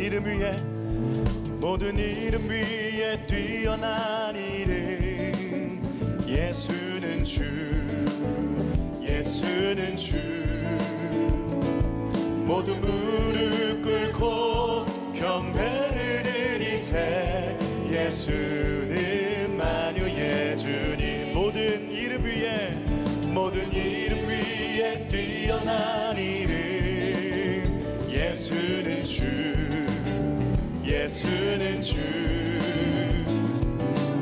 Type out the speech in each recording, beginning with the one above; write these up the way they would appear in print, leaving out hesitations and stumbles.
이름 위에 모든 이름 위에 뛰어난 이름 예수는 주 예수는 주 모든 무릎 꿇고 경배를 드리세 예수는 만유의 주님 모든 이름 위에 뛰어난 이름 예수는 주 예수는 주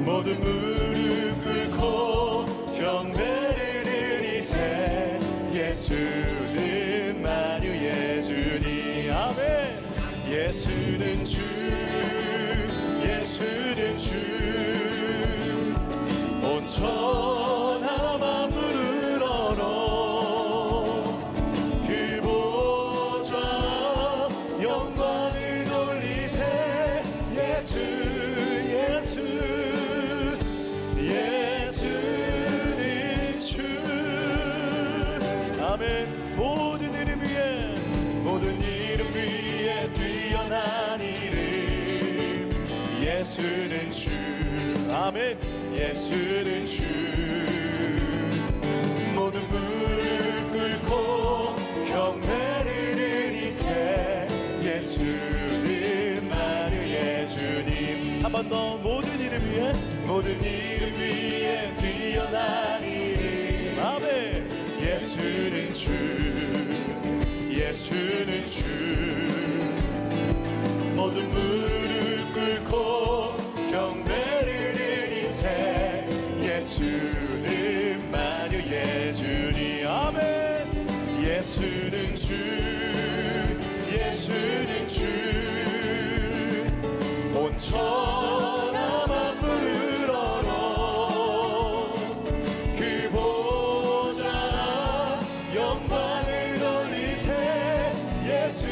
모든 무릎 꿇고 경배를 드리세 예수는 만유의 주님 아멘 예수는 주 예수는 주 온 천하 만물을 얼어 그 보좌 영광을 돌리세 예수 예수 예수는 주 아멘 모든 이름 위에 뛰어난 이름 예수는 주 아멘 예수는 주 모든 무릎 꿇고 경배를 드리세 예수는 만유의 주님 한 번 더 모든 이름 위에 뛰어난 이름 아멘 예수는 주 예수는 주 모든 무릎 꿇고 경배를 드리세 예수는 만유의 주님 아멘 예수는 주 예수는 주 온 천하 만물을 얼어 그 보좌 영광을 돌리세 예수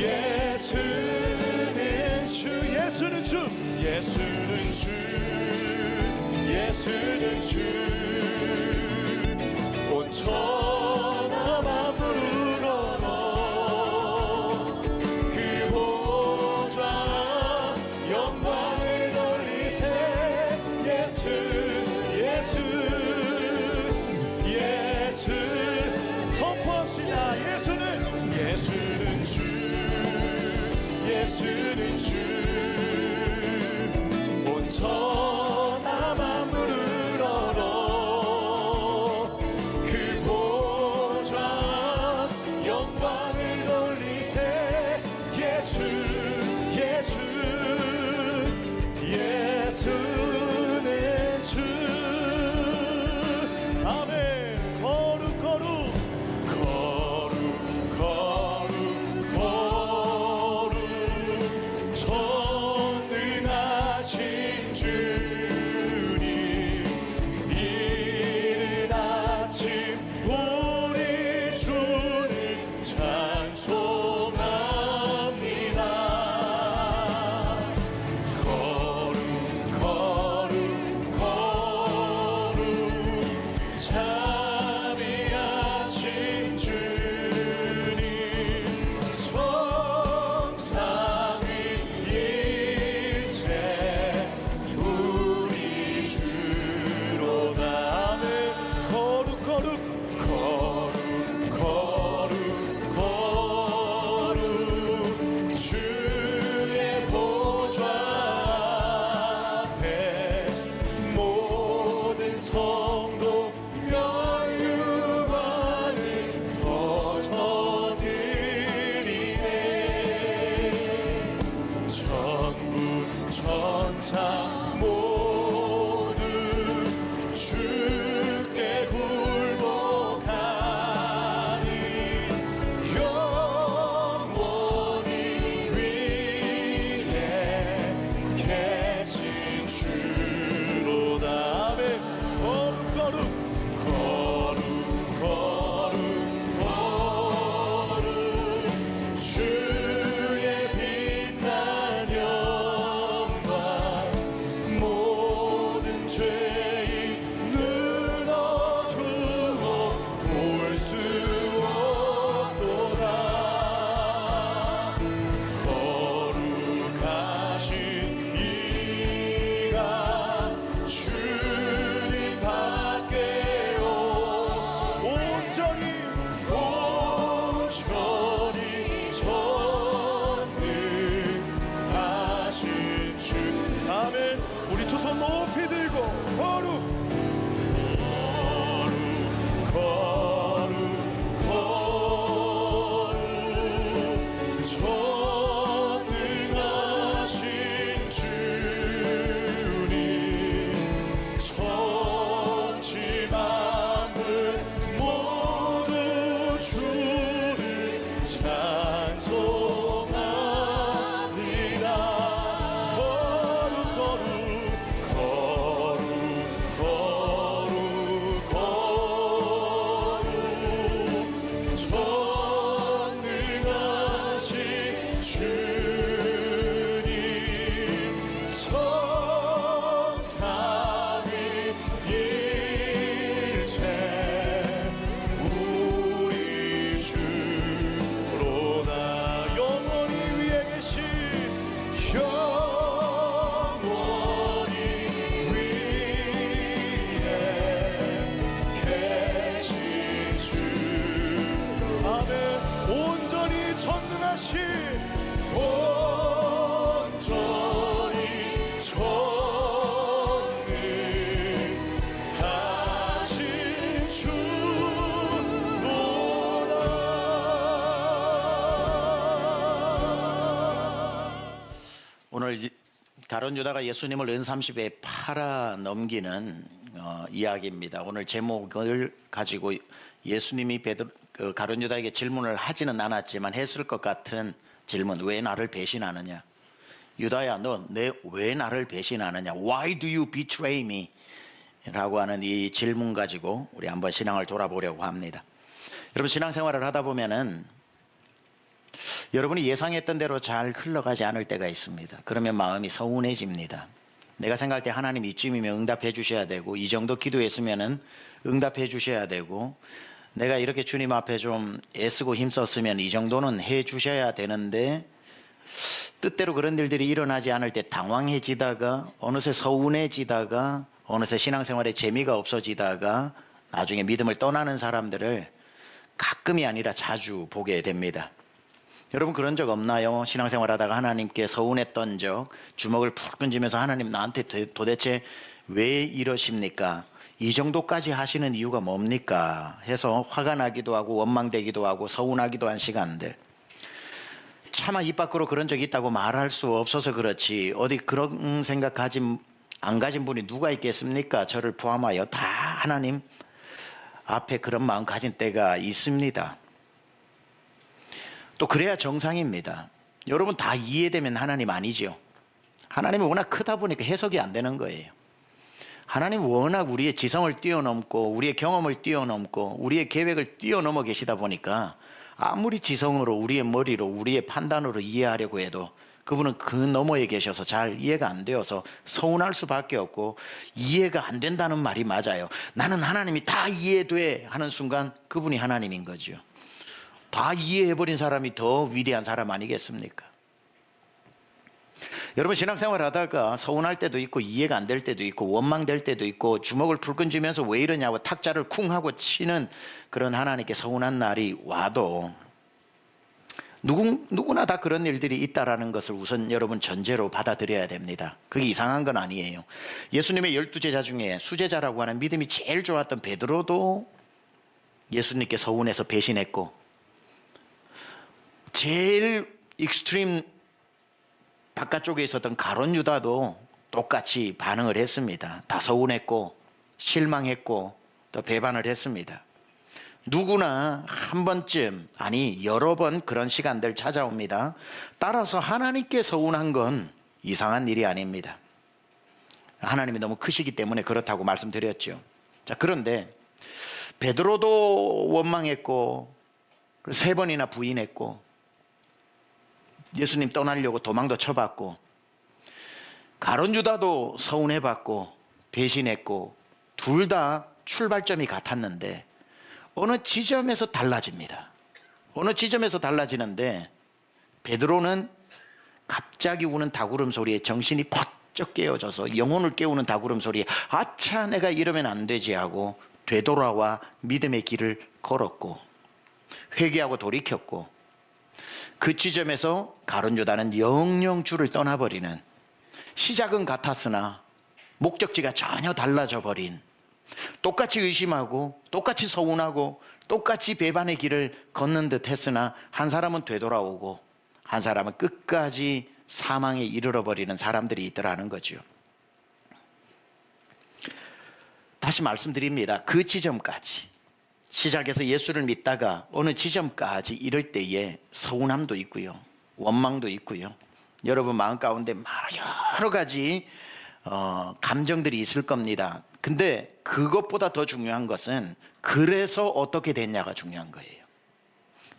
예수는 주 예수는 주 예수는 주 예수는 주 온 천하 만물을 얼어 그 보좌 영광을 돌리세 예수 선포합시다 예수는 주 예수는 주 온 천하 만물을 얼어 그 보좌 영광을 돌리세 예수는 주 아멘 거룩 전능하신 주님 이른 아침 우리 주를 찬송합니다 온전히 전능하신 온전히 전능하신 주로다. 오늘 가룟 유다가 예수님을 은삼십에 팔아 넘기는 이야기입니다. 오늘 제목을 가지고 예수님이 가룟 유다에게 질문을 하지는 않았지만 했을 것 같은 질문, 왜 나를 배신하느냐? 유다야, 너 왜 나를 배신하느냐? Why do you betray me? 라고 하는 이 질문 가지고 우리 한번 신앙을 돌아보려고 합니다. 여러분, 신앙생활을 하다 보면은 여러분이 예상했던 대로 잘 흘러가지 않을 때가 있습니다. 그러면 마음이 서운해집니다. 내가 생각할 때 하나님 이쯤이면 응답해 주셔야 되고, 이 정도 기도했으면 응답해 주셔야 되고, 내가 이렇게 주님 앞에 좀 애쓰고 힘썼으면 이 정도는 해 주셔야 되는데, 뜻대로 그런 일들이 일어나지 않을 때 당황해지다가, 어느새 서운해지다가, 어느새 신앙생활에 재미가 없어지다가 나중에 믿음을 떠나는 사람들을 가끔이 아니라 자주 보게 됩니다. 여러분, 그런 적 없나요? 신앙생활 하다가 하나님께 서운했던 적, 주먹을 푹 끈지면서 하나님 나한테 도대체 왜 이러십니까? 이 정도까지 하시는 이유가 뭡니까? 해서 화가 나기도 하고 원망되기도 하고 서운하기도 한 시간들. 차마 입 밖으로 그런 적이 있다고 말할 수 없어서 그렇지, 어디 그런 생각 안 가진 분이 누가 있겠습니까? 저를 포함하여 다 하나님 앞에 그런 마음 가진 때가 있습니다. 또 그래야 정상입니다. 여러분, 다 이해되면 하나님 아니죠. 하나님이 워낙 크다 보니까 해석이 안 되는 거예요. 하나님 워낙 우리의 지성을 뛰어넘고 우리의 경험을 뛰어넘고 우리의 계획을 뛰어넘어 계시다 보니까 아무리 지성으로, 우리의 머리로, 우리의 판단으로 이해하려고 해도 그분은 그 너머에 계셔서 잘 이해가 안 되어서 서운할 수밖에 없고, 이해가 안 된다는 말이 맞아요. 나는 하나님이 다 이해돼 하는 순간 그분이 하나님인 거죠. 다 이해해버린 사람이 더 위대한 사람 아니겠습니까? 여러분, 신앙생활 하다가 서운할 때도 있고 이해가 안 될 때도 있고 원망될 때도 있고 주먹을 불끈 쥐면서 왜 이러냐고 탁자를 쿵 하고 치는 그런 하나님께 서운한 날이 와도 누구나 다 그런 일들이 있다라는 것을 우선 여러분 전제로 받아들여야 됩니다. 그게 이상한 건 아니에요. 예수님의 12제자 중에 수제자라고 하는 믿음이 제일 좋았던 베드로도 예수님께 서운해서 배신했고, 제일 익스트림 바깥쪽에 있었던 가룟 유다도 똑같이 반응을 했습니다. 다 서운했고 실망했고 또 배반을 했습니다. 누구나 한 번쯤, 아니 여러 번 그런 시간들 찾아옵니다. 따라서 하나님께 서운한 건 이상한 일이 아닙니다. 하나님이 너무 크시기 때문에 그렇다고 말씀드렸죠. 자, 그런데 베드로도 원망했고 3번이나 부인했고 예수님 떠나려고 도망도 쳐봤고, 가룟 유다도 서운해봤고 배신했고, 둘 다 출발점이 같았는데 어느 지점에서 달라집니다. 어느 지점에서 달라지는데 베드로는 갑자기 우는 닭울음 소리에 정신이 번쩍 깨어져서, 영혼을 깨우는 닭울음 소리에 아차 내가 이러면 안 되지 하고 되돌아와 믿음의 길을 걸었고 회개하고 돌이켰고, 그 지점에서 가룟 유다는 영영 주를 떠나버리는, 시작은 같았으나 목적지가 전혀 달라져 버린, 똑같이 의심하고 똑같이 서운하고 똑같이 배반의 길을 걷는 듯 했으나 한 사람은 되돌아오고 한 사람은 끝까지 사망에 이르러 버리는 사람들이 있더라는 거죠. 다시 말씀드립니다. 그 지점까지, 시작해서 예수를 믿다가 어느 지점까지 이럴 때에 서운함도 있고요, 원망도 있고요, 여러분 마음 가운데 여러 가지 감정들이 있을 겁니다. 근데 그것보다 더 중요한 것은 그래서 어떻게 됐냐가 중요한 거예요.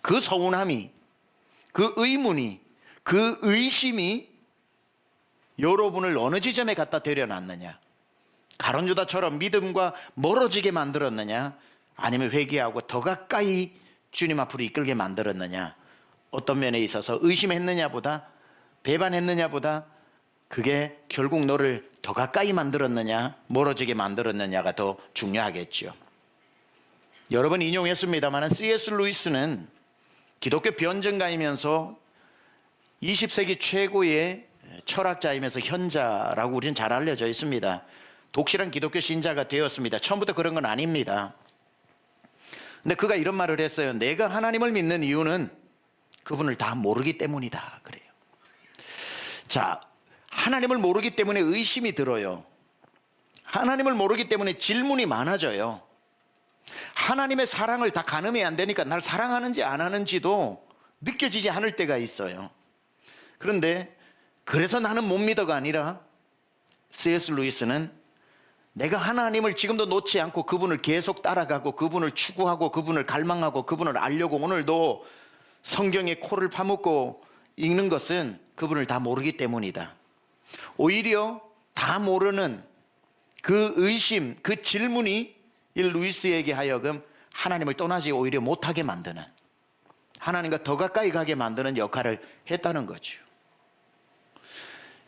그 서운함이, 그 의문이, 그 의심이 여러분을 어느 지점에 갖다 데려놨느냐, 가룟 유다처럼 믿음과 멀어지게 만들었느냐, 아니면 회개하고 더 가까이 주님 앞으로 이끌게 만들었느냐, 어떤 면에 있어서 의심했느냐보다 배반했느냐보다 그게 결국 너를 더 가까이 만들었느냐 멀어지게 만들었느냐가 더 중요하겠죠. 여러 번 인용했습니다만 C.S. 루이스는 기독교 변증가이면서 20세기 최고의 철학자이면서 현자라고 우리는 잘 알려져 있습니다. 독실한 기독교 신자가 되었습니다. 처음부터 그런 건 아닙니다. 근데 그가 이런 말을 했어요. 내가 하나님을 믿는 이유는 그분을 다 모르기 때문이다. 그래요. 자, 하나님을 모르기 때문에 의심이 들어요. 하나님을 모르기 때문에 질문이 많아져요. 하나님의 사랑을 다 가늠이 안 되니까 날 사랑하는지 안 하는지도 느껴지지 않을 때가 있어요. 그런데 그래서 나는 못 믿어가 아니라 C.S. 루이스는 내가 하나님을 지금도 놓지 않고 그분을 계속 따라가고 그분을 추구하고 그분을 갈망하고 그분을 알려고 오늘도 성경에 코를 파묻고 읽는 것은 그분을 다 모르기 때문이다. 오히려 다 모르는 그 의심, 그 질문이 이 루이스에게 하여금 하나님을 떠나지 오히려 못하게 만드는, 하나님과 더 가까이 가게 만드는 역할을 했다는 거죠.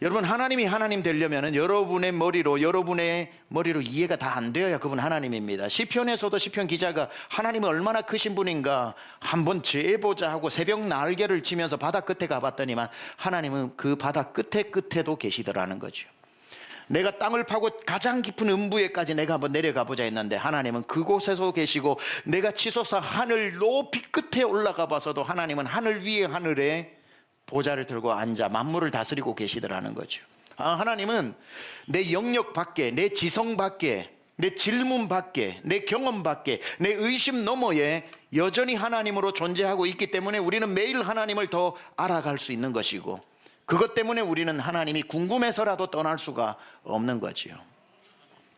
여러분, 하나님이 하나님 되려면 여러분의 머리로 이해가 다 안 되어야 그분 하나님입니다. 시편에서도 시편 기자가 하나님은 얼마나 크신 분인가 한번 재보자 하고 새벽 날개를 치면서 바다 끝에 가봤더니만 하나님은 그 바다 끝에도 계시더라는 거죠. 내가 땅을 파고 가장 깊은 음부에까지 내가 한번 내려가 보자 했는데 하나님은 그곳에서 계시고, 내가 치솟아 하늘 높이 끝에 올라가 봐서도 하나님은 하늘 위에 하늘에 보좌를 들고 앉아 만물을 다스리고 계시더라는 거죠. 하나님은 내 영역 밖에, 내 지성 밖에, 내 질문 밖에, 내 경험 밖에, 내 의심 너머에 여전히 하나님으로 존재하고 있기 때문에 우리는 매일 하나님을 더 알아갈 수 있는 것이고, 그것 때문에 우리는 하나님이 궁금해서라도 떠날 수가 없는 거지요.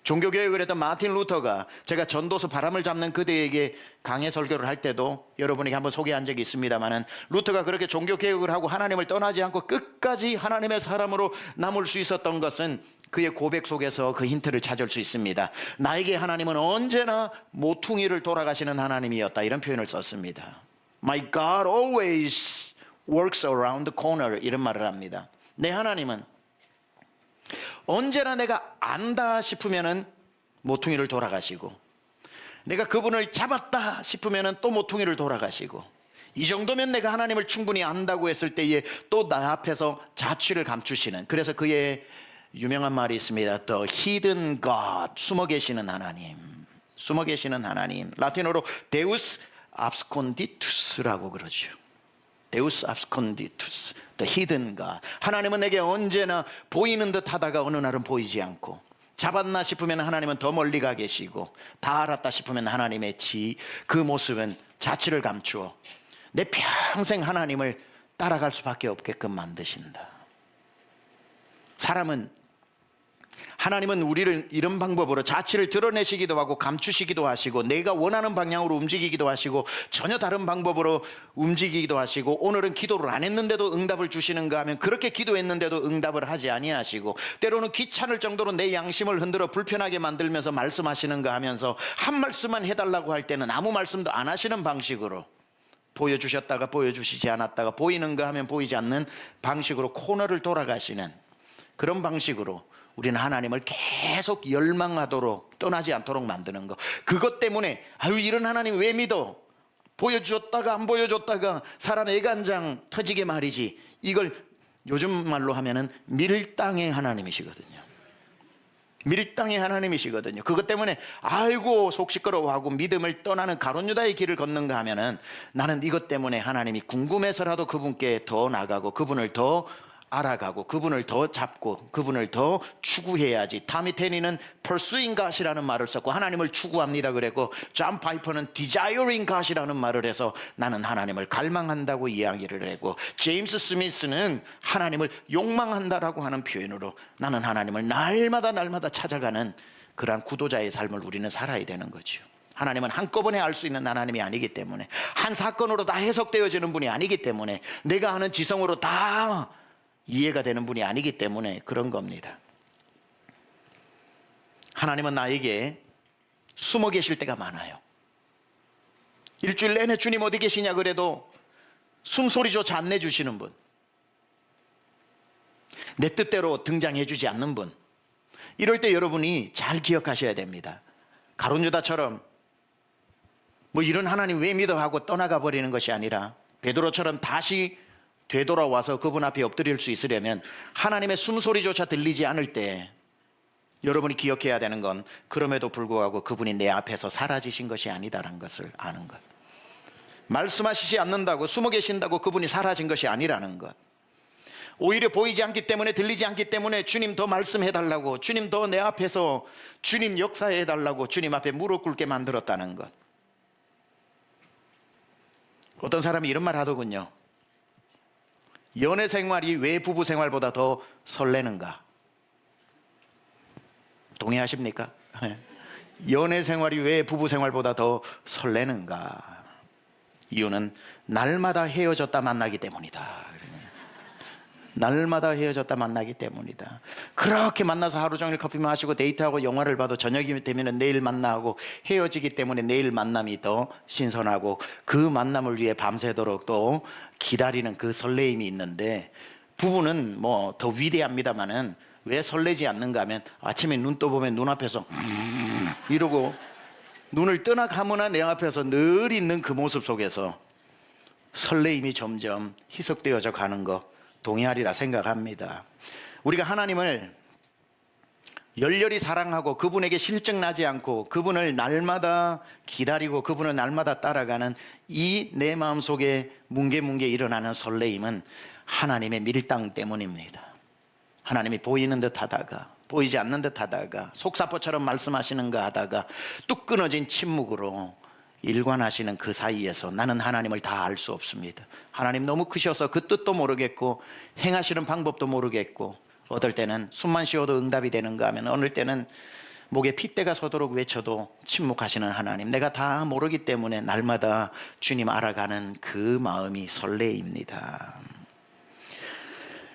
종교개혁을 했던 마틴 루터가, 제가 전도서 바람을 잡는 그대에게 강해 설교를 할 때도 여러분에게 한번 소개한 적이 있습니다만은, 루터가 그렇게 종교개혁을 하고 하나님을 떠나지 않고 끝까지 하나님의 사람으로 남을 수 있었던 것은 그의 고백 속에서 그 힌트를 찾을 수 있습니다. 나에게 하나님은 언제나 모퉁이를 돌아가시는 하나님이었다, 이런 표현을 썼습니다. My God always works around the corner, 이런 말을 합니다. 내 하나님은 언제나 내가 안다 싶으면은 모퉁이를 돌아가시고, 내가 그분을 잡았다 싶으면은 또 모퉁이를 돌아가시고, 이 정도면 내가 하나님을 충분히 안다고 했을 때에 또 나 앞에서 자취를 감추시는, 그래서 그의 유명한 말이 있습니다. The hidden God, 숨어 계시는 하나님, 숨어 계시는 하나님. 라틴어로 Deus absconditus라고 그러죠. Deus absconditus, the hidden God. 하나님은 내게 언제나 보이는 듯 하다가 어느 날은 보이지 않고, 잡았나 싶으면 하나님은 더 멀리 가 계시고, 다 알았다 싶으면 하나님의 그 모습은 자취를 감추어 내 평생 하나님을 따라갈 수밖에 없게끔 만드신다. 하나님은 우리를 이런 방법으로 자취를 드러내시기도 하고 감추시기도 하시고, 내가 원하는 방향으로 움직이기도 하시고, 전혀 다른 방법으로 움직이기도 하시고, 오늘은 기도를 안 했는데도 응답을 주시는가 하면 그렇게 기도했는데도 응답을 하지 아니하시고, 때로는 귀찮을 정도로 내 양심을 흔들어 불편하게 만들면서 말씀하시는가 하면서 한 말씀만 해달라고 할 때는 아무 말씀도 안 하시는 방식으로 보여주셨다가 보여주시지 않았다가 보이는가 하면 보이지 않는 방식으로 코너를 돌아가시는 그런 방식으로 우리는 하나님을 계속 열망하도록, 떠나지 않도록 만드는 것. 그것 때문에 이런 하나님 왜 믿어? 보여주었다가 안 보여줬다가 사람 애간장 터지게 말이지. 이걸 요즘 말로 하면은 밀당의 하나님이시거든요. 밀당의 하나님이시거든요. 그것 때문에 아이고 속 시끄러워하고 믿음을 떠나는 가룟 유다의 길을 걷는가 하면은, 나는 이것 때문에 하나님이 궁금해서라도 그분께 더 나가고 그분을 더 알아가고 그분을 더 잡고 그분을 더 추구해야지. 타미 테니는 pursuing God이라는 말을 썼고 하나님을 추구합니다 그랬고, 존 파이퍼는 desiring God이라는 말을 해서 나는 하나님을 갈망한다고 이야기를 했고, 제임스 스미스는 하나님을 욕망한다라고 하는 표현으로 나는 하나님을 날마다 찾아가는 그러한 구도자의 삶을 우리는 살아야 되는 거죠. 하나님은 한꺼번에 알 수 있는 하나님이 아니기 때문에, 한 사건으로 다 해석되어지는 분이 아니기 때문에, 내가 아는 지성으로 다 이해가 되는 분이 아니기 때문에 그런 겁니다. 하나님은 나에게 숨어 계실 때가 많아요. 일주일 내내 주님 어디 계시냐 그래도 숨소리조차 안 내주시는 분, 내 뜻대로 등장해 주지 않는 분, 이럴 때 여러분이 잘 기억하셔야 됩니다. 가룟 유다처럼 뭐 이런 하나님 왜 믿어 하고 떠나가 버리는 것이 아니라, 베드로처럼 다시 되돌아와서 그분 앞에 엎드릴 수 있으려면 하나님의 숨소리조차 들리지 않을 때 여러분이 기억해야 되는 건 그럼에도 불구하고 그분이 내 앞에서 사라지신 것이 아니다라는 것을 아는 것. 말씀하시지 않는다고 숨어 계신다고 그분이 사라진 것이 아니라는 것. 오히려 보이지 않기 때문에 들리지 않기 때문에 주님 더 말씀해달라고, 주님 더 내 앞에서 주님 역사해달라고 주님 앞에 무릎 꿇게 만들었다는 것. 어떤 사람이 이런 말 하더군요. 연애 생활이 왜 부부 생활보다 더 설레는가? 동의하십니까? 연애 생활이 왜 부부 생활보다 더 설레는가? 이유는 날마다 헤어졌다 만나기 때문이다. 날마다 헤어졌다 만나기 때문이다. 그렇게 만나서 하루 종일 커피 마시고 데이트하고 영화를 봐도 저녁이 되면 내일 만나고 헤어지기 때문에 내일 만남이 더 신선하고 그 만남을 위해 밤새도록 또 기다리는 그 설레임이 있는데, 부부는 뭐 더 위대합니다마는 왜 설레지 않는가 하면 아침에 눈 떠보면 눈앞에서 이러고 눈을 뜨나 감으나 내 앞에서 늘 있는 그 모습 속에서 설레임이 점점 희석되어져 가는 거 동의하리라 생각합니다. 우리가 하나님을 열렬히 사랑하고 그분에게 실증나지 않고 그분을 날마다 기다리고 그분을 날마다 따라가는 이 내 마음속에 뭉게뭉게 일어나는 설레임은 하나님의 밀당 때문입니다. 하나님이 보이는 듯 하다가 보이지 않는 듯 하다가 속사포처럼 말씀하시는가 하다가 뚝 끊어진 침묵으로 일관하시는 그 사이에서 나는 하나님을 다 알 수 없습니다. 하나님 너무 크셔서 그 뜻도 모르겠고 행하시는 방법도 모르겠고, 어떨 때는 숨만 쉬어도 응답이 되는가 하면 어느 때는 목에 핏대가 서도록 외쳐도 침묵하시는 하나님, 내가 다 모르기 때문에 날마다 주님 알아가는 그 마음이 설레입니다.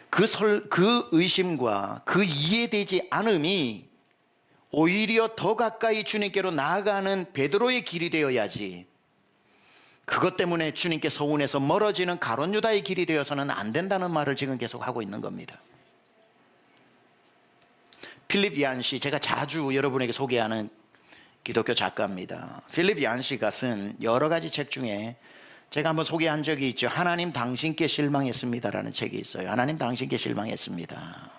그 의심과 그 이해되지 않음이 오히려 더 가까이 주님께로 나아가는 베드로의 길이 되어야지, 그것 때문에 주님께 서운해서 멀어지는 가룟 유다의 길이 되어서는 안 된다는 말을 지금 계속 하고 있는 겁니다. 필립 얀시, 제가 자주 여러분에게 소개하는 기독교 작가입니다. 필립 얀시가 쓴 여러 가지 책 중에 제가 한번 소개한 적이 있죠. 하나님 당신께 실망했습니다라는 책이 있어요. 하나님 당신께 실망했습니다.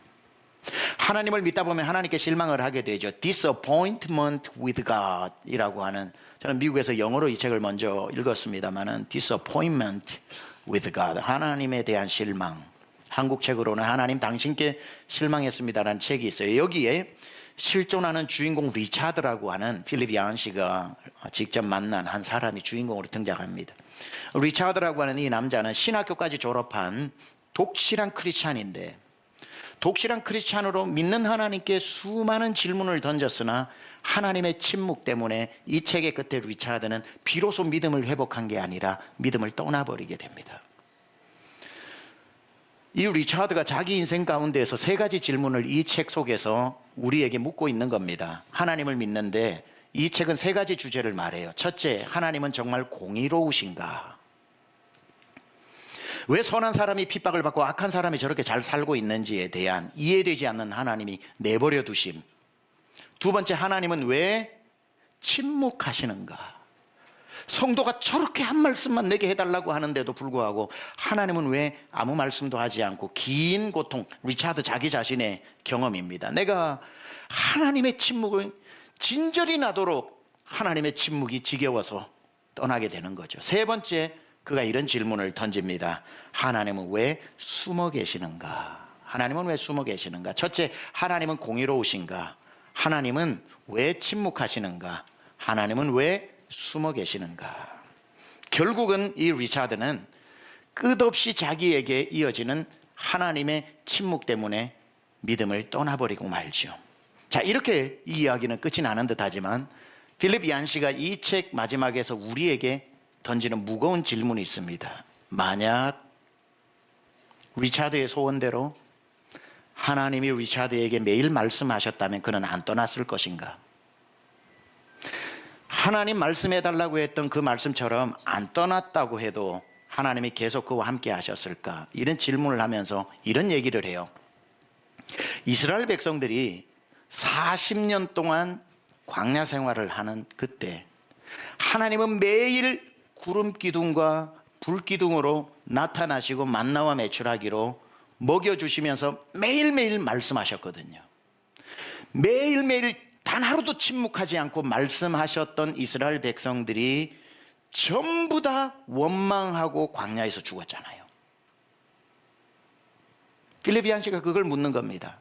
하나님을 믿다 보면 하나님께 실망을 하게 되죠. Disappointment with God 이라고 하는, 저는 미국에서 영어로 이 책을 먼저 읽었습니다만은 Disappointment with God, 하나님에 대한 실망. 한국 책으로는 하나님 당신께 실망했습니다라는 책이 있어요. 여기에 실존하는 주인공 리차드라고 하는 필립 얀시가 직접 만난 한 사람이 주인공으로 등장합니다. 리차드라고 하는 이 남자는 신학교까지 졸업한 독실한 크리스찬인데, 독실한 크리스찬으로 믿는 하나님께 수많은 질문을 던졌으나 하나님의 침묵 때문에 이 책의 끝에 리차드는 비로소 믿음을 회복한 게 아니라 믿음을 떠나버리게 됩니다. 이 리차드가 자기 인생 가운데에서 세 가지 질문을 이 책 속에서 우리에게 묻고 있는 겁니다. 하나님을 믿는데 이 책은 세 가지 주제를 말해요. 첫째, 하나님은 정말 공의로우신가? 왜 선한 사람이 핍박을 받고 악한 사람이 저렇게 잘 살고 있는지에 대한 이해되지 않는 하나님이 내버려 두심. 두 번째, 하나님은 왜 침묵하시는가? 성도가 저렇게 한 말씀만 내게 해달라고 하는데도 불구하고 하나님은 왜 아무 말씀도 하지 않고, 긴 고통, 리차드 자기 자신의 경험입니다. 내가 하나님의 침묵을 진절이 나도록 하나님의 침묵이 지겨워서 떠나게 되는 거죠. 세 번째, 그가 이런 질문을 던집니다. 하나님은 왜 숨어 계시는가? 하나님은 왜 숨어 계시는가? 첫째, 하나님은 공의로우신가? 하나님은 왜 침묵하시는가? 하나님은 왜 숨어 계시는가? 결국은 이 리차드는 끝없이 자기에게 이어지는 하나님의 침묵 때문에 믿음을 떠나버리고 말죠. 자, 이렇게 이 이야기는 끝이 나는 듯하지만 필립 얀시가 이 책 마지막에서 우리에게 던지는 무거운 질문이 있습니다. 만약 리차드의 소원대로 하나님이 리차드에게 매일 말씀하셨다면 그는 안 떠났을 것인가? 하나님 말씀해달라고 했던 그 말씀처럼 안 떠났다고 해도 하나님이 계속 그와 함께 하셨을까? 이런 질문을 하면서 이런 얘기를 해요. 이스라엘 백성들이 40년 동안 광야 생활을 하는 그때 하나님은 매일 구름 기둥과 불기둥으로 나타나시고 만나와 매출하기로 먹여주시면서 매일매일 말씀하셨거든요. 매일매일 단 하루도 침묵하지 않고 말씀하셨던 이스라엘 백성들이 전부 다 원망하고 광야에서 죽었잖아요. 필리비안 씨가 그걸 묻는 겁니다.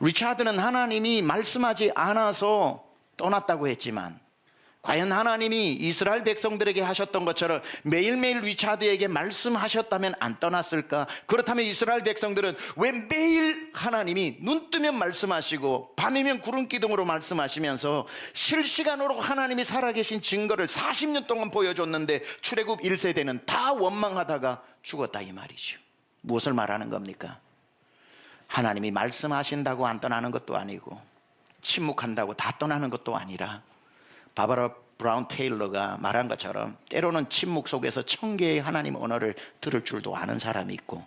리차드는 하나님이 말씀하지 않아서 떠났다고 했지만 과연 하나님이 이스라엘 백성들에게 하셨던 것처럼 매일매일 리차드에게 말씀하셨다면 안 떠났을까? 그렇다면 이스라엘 백성들은 왜 매일 하나님이 눈 뜨면 말씀하시고 밤이면 구름 기둥으로 말씀하시면서 실시간으로 하나님이 살아계신 증거를 40년 동안 보여줬는데 출애굽 1세대는 다 원망하다가 죽었다 이 말이죠. 무엇을 말하는 겁니까? 하나님이 말씀하신다고 안 떠나는 것도 아니고 침묵한다고 다 떠나는 것도 아니라 바바라 브라운 테일러가 말한 것처럼 때로는 침묵 속에서 1000개의 하나님 언어를 들을 줄도 아는 사람이 있고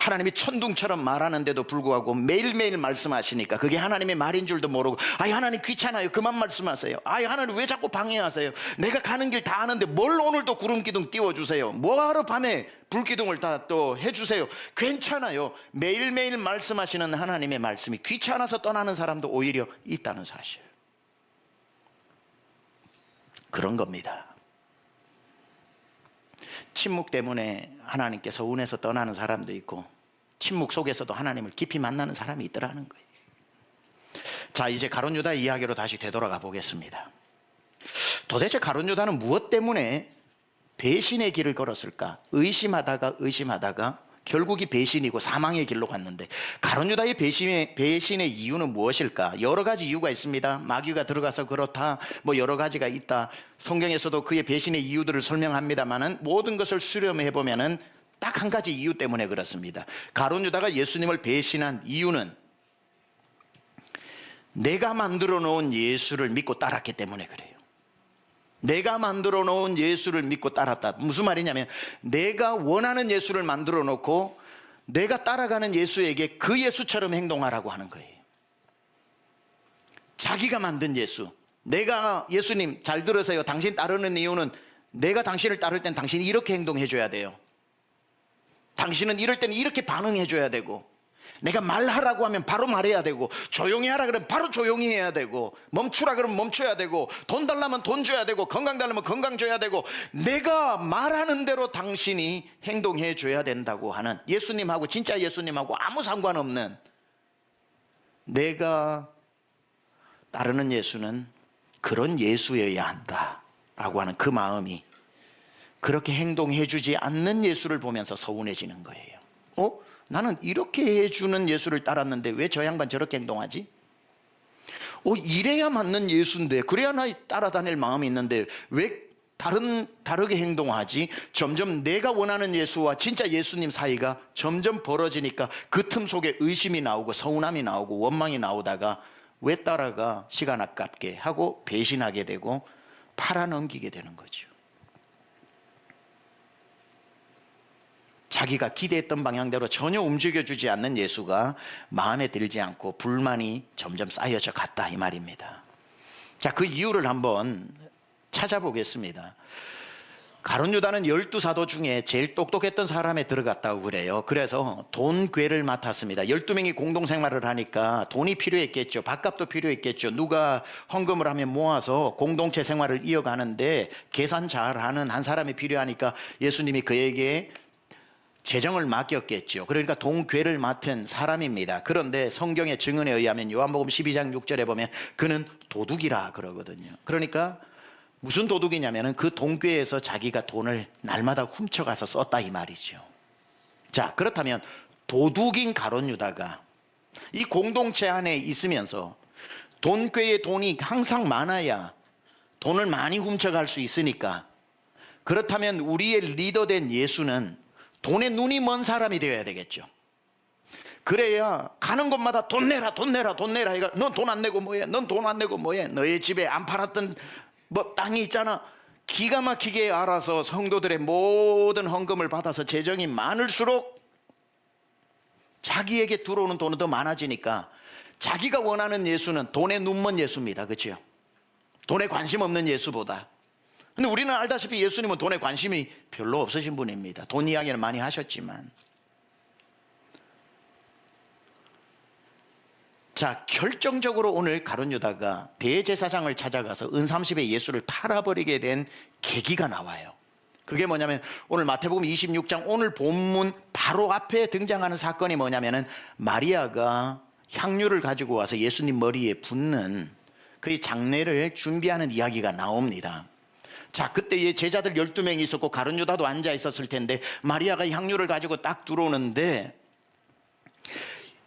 하나님이 천둥처럼 말하는데도 불구하고 매일매일 말씀하시니까 그게 하나님의 말인 줄도 모르고 아이 하나님 귀찮아요 그만 말씀하세요. 아이 하나님 왜 자꾸 방해하세요. 내가 가는 길 다 아는데 뭘 오늘도 구름기둥 띄워주세요. 뭐하러 밤에 불기둥을 다 또 해주세요. 괜찮아요. 매일매일 말씀하시는 하나님의 말씀이 귀찮아서 떠나는 사람도 오히려 있다는 사실. 그런 겁니다. 침묵 때문에 하나님께서 은혜에서 떠나는 사람도 있고 침묵 속에서도 하나님을 깊이 만나는 사람이 있더라는 거예요. 자, 이제 가룟 유다 이야기로 다시 되돌아가 보겠습니다. 도대체 가룟 유다는 무엇 때문에 배신의 길을 걸었을까? 의심하다가 결국이 배신이고 사망의 길로 갔는데 가룟 유다의 배신의 이유는 무엇일까? 여러 가지 이유가 있습니다. 마귀가 들어가서 그렇다, 뭐 여러 가지가 있다. 성경에서도 그의 배신의 이유들을 설명합니다만은 모든 것을 수렴해 보면은 딱 한 가지 이유 때문에 그렇습니다. 가룟 유다가 예수님을 배신한 이유는 내가 만들어 놓은 예수를 믿고 따랐기 때문에 그래요. 내가 만들어 놓은 예수를 믿고 따랐다. 무슨 말이냐면 내가 원하는 예수를 만들어 놓고 내가 따라가는 예수에게 그 예수처럼 행동하라고 하는 거예요. 자기가 만든 예수. 내가 예수님 잘 들으세요. 당신 따르는 이유는 내가 당신을 따를 땐 당신이 이렇게 행동해 줘야 돼요. 당신은 이럴 때는 이렇게 반응해 줘야 되고 내가 말하라고 하면 바로 말해야 되고 조용히 하라 그러면 바로 조용히 해야 되고 멈추라 그러면 멈춰야 되고 돈 달라면 돈 줘야 되고 건강 달라면 건강 줘야 되고 내가 말하는 대로 당신이 행동해 줘야 된다고 하는 예수님하고 진짜 예수님하고 아무 상관없는 내가 따르는 예수는 그런 예수여야 한다라고 하는 그 마음이 그렇게 행동해 주지 않는 예수를 보면서 서운해지는 거예요. 나는 이렇게 해주는 예수를 따랐는데 왜 저 양반 저렇게 행동하지? 이래야 맞는 예수인데 그래야 나 따라다닐 마음이 있는데 왜 다르게 행동하지? 점점 내가 원하는 예수와 진짜 예수님 사이가 점점 벌어지니까 그 틈 속에 의심이 나오고 서운함이 나오고 원망이 나오다가 왜 따라가 시간 아깝게 하고 배신하게 되고 팔아넘기게 되는 거죠. 자기가 기대했던 방향대로 전혀 움직여주지 않는 예수가 마음에 들지 않고 불만이 점점 쌓여져 갔다 이 말입니다. 자, 그 이유를 한번 찾아보겠습니다. 가룟 유다는 12사도 중에 제일 똑똑했던 사람에 들어갔다고 그래요. 그래서 돈괴를 맡았습니다. 12명이 공동생활을 하니까 돈이 필요했겠죠. 밥값도 필요했겠죠. 누가 헌금을 하면 모아서 공동체 생활을 이어가는데 계산 잘하는 한 사람이 필요하니까 예수님이 그에게 재정을 맡겼겠죠. 그러니까 돈괴를 맡은 사람입니다. 그런데 성경의 증언에 의하면 요한복음 12장 6절에 보면 그는 도둑이라 그러거든요. 그러니까 무슨 도둑이냐면 그 돈괴에서 자기가 돈을 날마다 훔쳐가서 썼다 이 말이죠. 자, 그렇다면 도둑인 가룟 유다가 이 공동체 안에 있으면서 돈괴에 돈이 항상 많아야 돈을 많이 훔쳐갈 수 있으니까 그렇다면 우리의 리더된 예수는 돈에 눈이 먼 사람이 되어야 되겠죠. 그래야 가는 곳마다 돈 내라 돈 내라 돈 내라 이거 넌 돈 안 내고 뭐해? 넌 돈 안 내고 뭐해? 너의 집에 안 팔았던 뭐 땅이 있잖아. 기가 막히게 알아서 성도들의 모든 헌금을 받아서 재정이 많을수록 자기에게 들어오는 돈은 더 많아지니까 자기가 원하는 예수는 돈에 눈먼 예수입니다. 그렇죠? 돈에 관심 없는 예수보다 근데 우리는 알다시피 예수님은 돈에 관심이 별로 없으신 분입니다. 돈 이야기는 많이 하셨지만. 자, 결정적으로 오늘 가룟 유다가 대제사장을 찾아가서 은 30에 예수를 팔아버리게 된 계기가 나와요. 그게 뭐냐면 오늘 마태복음 26장 오늘 본문 바로 앞에 등장하는 사건이 뭐냐면은 마리아가 향유를 가지고 와서 예수님 머리에 붓는 그 장례를 준비하는 이야기가 나옵니다. 자, 그때 제자들 12명이 있었고 가룟 유다도 앉아 있었을 텐데 마리아가 향유를 가지고 딱 들어오는데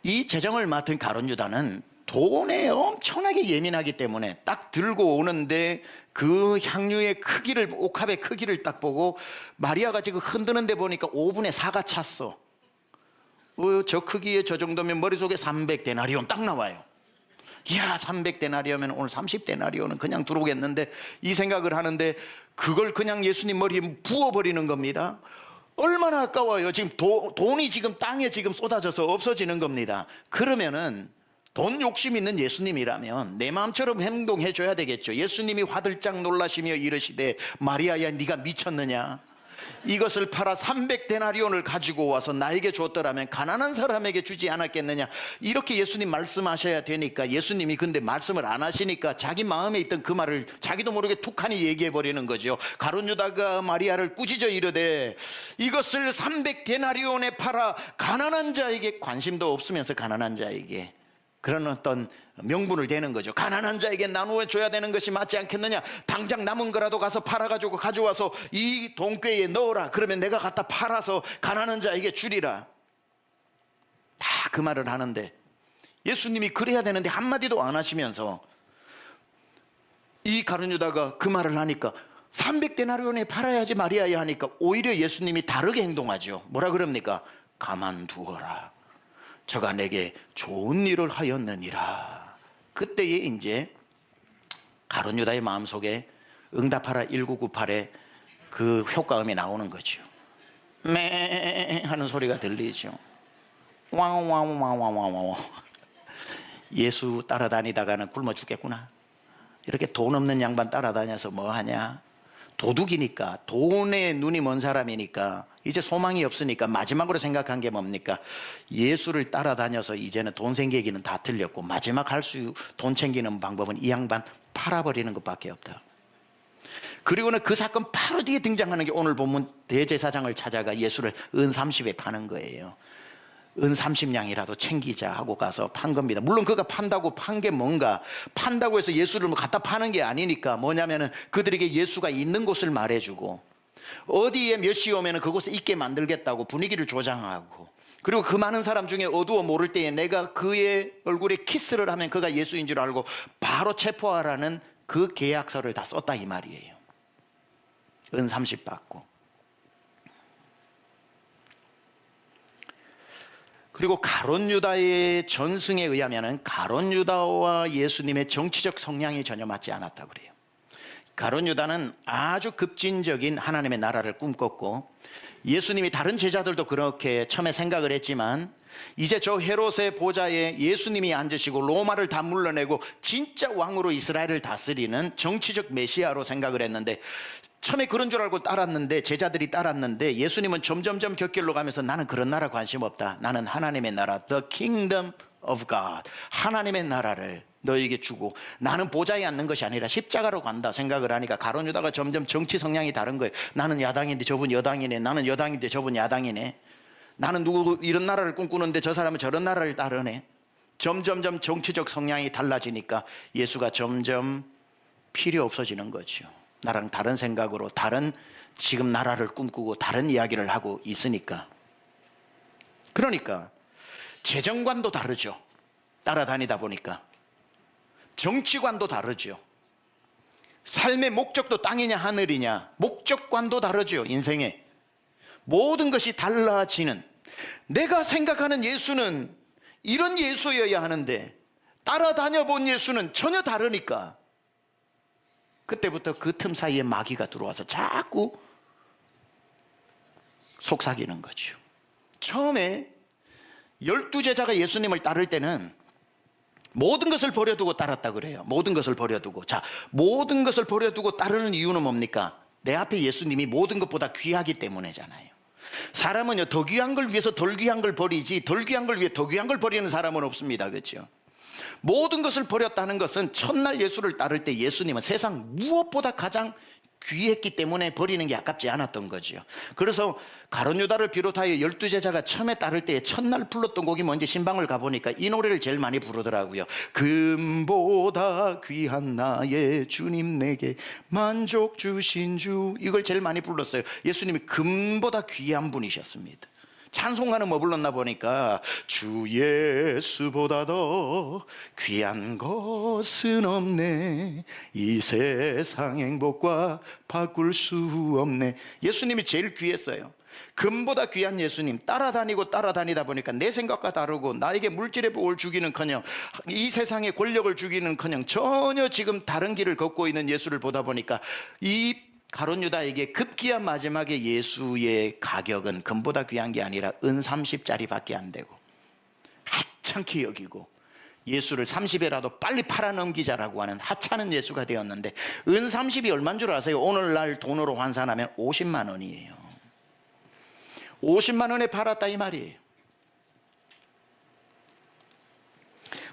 이 재정을 맡은 가룟 유다는 돈에 엄청나게 예민하기 때문에 딱 들고 오는데 그 향유의 크기를, 옥합의 크기를 딱 보고 마리아가 지금 흔드는데 보니까 5분의 4가 찼어. 저 크기에 저 정도면 머릿속에 300데나리온 딱 나와요. 이야, 300데나리온이면 오늘 30데나리온은 그냥 들어오겠는데 이 생각을 하는데 그걸 그냥 예수님 머리에 부어버리는 겁니다. 얼마나 아까워요. 지금 돈이 지금 땅에 지금 쏟아져서 없어지는 겁니다. 그러면은 돈 욕심 있는 예수님이라면 내 마음처럼 행동해 줘야 되겠죠. 예수님이 화들짝 놀라시며 이르시되 마리아야 네가 미쳤느냐? 이것을 팔아 300데나리온을 가지고 와서 나에게 줬더라면 가난한 사람에게 주지 않았겠느냐? 이렇게 예수님 말씀하셔야 되니까 예수님이 근데 말씀을 안 하시니까 자기 마음에 있던 그 말을 자기도 모르게 툭하니 얘기해 버리는 거죠. 가룟 유다가 마리아를 꾸짖어 이르되 이것을 300데나리온에 팔아 가난한 자에게, 관심도 없으면서 가난한 자에게 그런 어떤 명분을 대는 거죠. 가난한 자에게 나누어 줘야 되는 것이 맞지 않겠느냐? 당장 남은 거라도 가서 팔아가지고 가져와서 이 돈꾀에 넣어라. 그러면 내가 갖다 팔아서 가난한 자에게 주리라. 다 그 말을 하는데 예수님이 그래야 되는데 한마디도 안 하시면서 이 가룟 유다가 그 말을 하니까 300데나리온에 팔아야지 마리아야 하니까 오히려 예수님이 다르게 행동하죠. 뭐라 그럽니까? 가만두어라. 저가 내게 좋은 일을 하였느니라. 그때에 이제 가룟 유다의 마음속에 응답하라 1998의 그 효과음이 나오는 거죠. 매 하는 소리가 들리죠. 와와와와와와. 예수 따라다니다가는 굶어 죽겠구나. 이렇게 돈 없는 양반 따라다녀서 뭐 하냐? 도둑이니까, 돈에 눈이 먼 사람이니까 이제 소망이 없으니까 마지막으로 생각한 게 뭡니까? 예수를 따라다녀서 이제는 돈 생기기는 다 틀렸고 마지막 돈 챙기는 방법은 이 양반 팔아버리는 것밖에 없다. 그리고는 그 사건 바로 뒤에 등장하는 게 오늘 본문 대제사장을 찾아가 예수를 은 30에 파는 거예요. 은 30냥이라도 챙기자 하고 가서 판 겁니다. 물론 그가 판다고 판 게 뭔가, 판다고 해서 예수를 뭐 갖다 파는 게 아니니까 뭐냐면은 그들에게 예수가 있는 곳을 말해주고 어디에 몇 시 오면은 그곳에 있게 만들겠다고 분위기를 조장하고, 그리고 그 많은 사람 중에 어두워 모를 때에 내가 그의 얼굴에 키스를 하면 그가 예수인 줄 알고 바로 체포하라는 그 계약서를 다 썼다 이 말이에요. 은 30 받고. 그리고 가룟 유다의 전승에 의하면은 가룟 유다와 예수님의 정치적 성향이 전혀 맞지 않았다 그래요. 가룟 유다는 아주 급진적인 하나님의 나라를 꿈꿨고 예수님이 다른 제자들도 그렇게 처음에 생각을 했지만 이제 저 헤롯의 보좌에 예수님이 앉으시고 로마를 다 물러내고 진짜 왕으로 이스라엘을 다스리는 정치적 메시아로 생각을 했는데 처음에 그런 줄 알고 따랐는데 제자들이 따랐는데 예수님은 점점점 곁길로 가면서 나는 그런 나라 관심 없다. 나는 하나님의 나라, The Kingdom of God, 하나님의 나라를 너에게 주고 나는 보좌에 앉는 것이 아니라 십자가로 간다 생각을 하니까 가룟 유다가 점점 정치 성향이 다른 거예요. 나는 야당인데 저분 여당이네. 나는 여당인데 저분 야당이네. 나는 누구 이런 나라를 꿈꾸는데 저 사람은 저런 나라를 따르네. 점점점 정치적 성향이 달라지니까 예수가 점점 필요 없어지는 거죠. 나랑 다른 생각으로 다른 지금 나라를 꿈꾸고 다른 이야기를 하고 있으니까. 그러니까 재정관도 다르죠. 따라다니다 보니까 정치관도 다르죠. 삶의 목적도 땅이냐 하늘이냐 목적관도 다르죠. 인생에 모든 것이 달라지는, 내가 생각하는 예수는 이런 예수여야 하는데 따라다녀 본 예수는 전혀 다르니까 그때부터 그 틈 사이에 마귀가 들어와서 자꾸 속삭이는 거죠. 처음에 12제자가 예수님을 따를 때는 모든 것을 버려두고 따랐다 그래요. 모든 것을 버려두고. 자, 모든 것을 버려두고 따르는 이유는 뭡니까? 내 앞에 예수님이 모든 것보다 귀하기 때문이잖아요. 사람은요, 더 귀한 걸 위해서 덜 귀한 걸 버리지 덜 귀한 걸 위해 더 귀한 걸 버리는 사람은 없습니다. 그렇죠? 모든 것을 버렸다는 것은 첫날 예수를 따를 때 예수님은 세상 무엇보다 가장 귀했기 때문에 버리는 게 아깝지 않았던 거죠. 그래서 가룟 유다를 비롯하여 12제자가 처음에 따를 때 첫날 불렀던 곡이 뭔지 신방을 가보니까 이 노래를 제일 많이 부르더라고요. 금보다 귀한 나의 주님 내게 만족 주신 주. 이걸 제일 많이 불렀어요. 예수님이 금보다 귀한 분이셨습니다. 찬송가는 뭐 불렀나 보니까 주 예수보다 더 귀한 것은 없네, 이 세상 행복과 바꿀 수 없네. 예수님이 제일 귀했어요. 금보다 귀한 예수님 따라다니다 보니까 내 생각과 다르고 나에게 물질의 복을 주기는커녕 이 세상의 권력을 주기는커녕 전혀 지금 다른 길을 걷고 있는 예수를 보다 보니까 이 가룟 유다에게 급기야 마지막에 예수의 가격은 금보다 귀한 게 아니라 은 30짜리밖에 안 되고 하찮게 여기고 예수를 30에라도 빨리 팔아넘기자라고 하는 하찮은 예수가 되었는데, 은 30이 얼마인 줄 아세요? 오늘날 돈으로 환산하면 50만 원이에요. 50만 원에 팔았다 이 말이에요.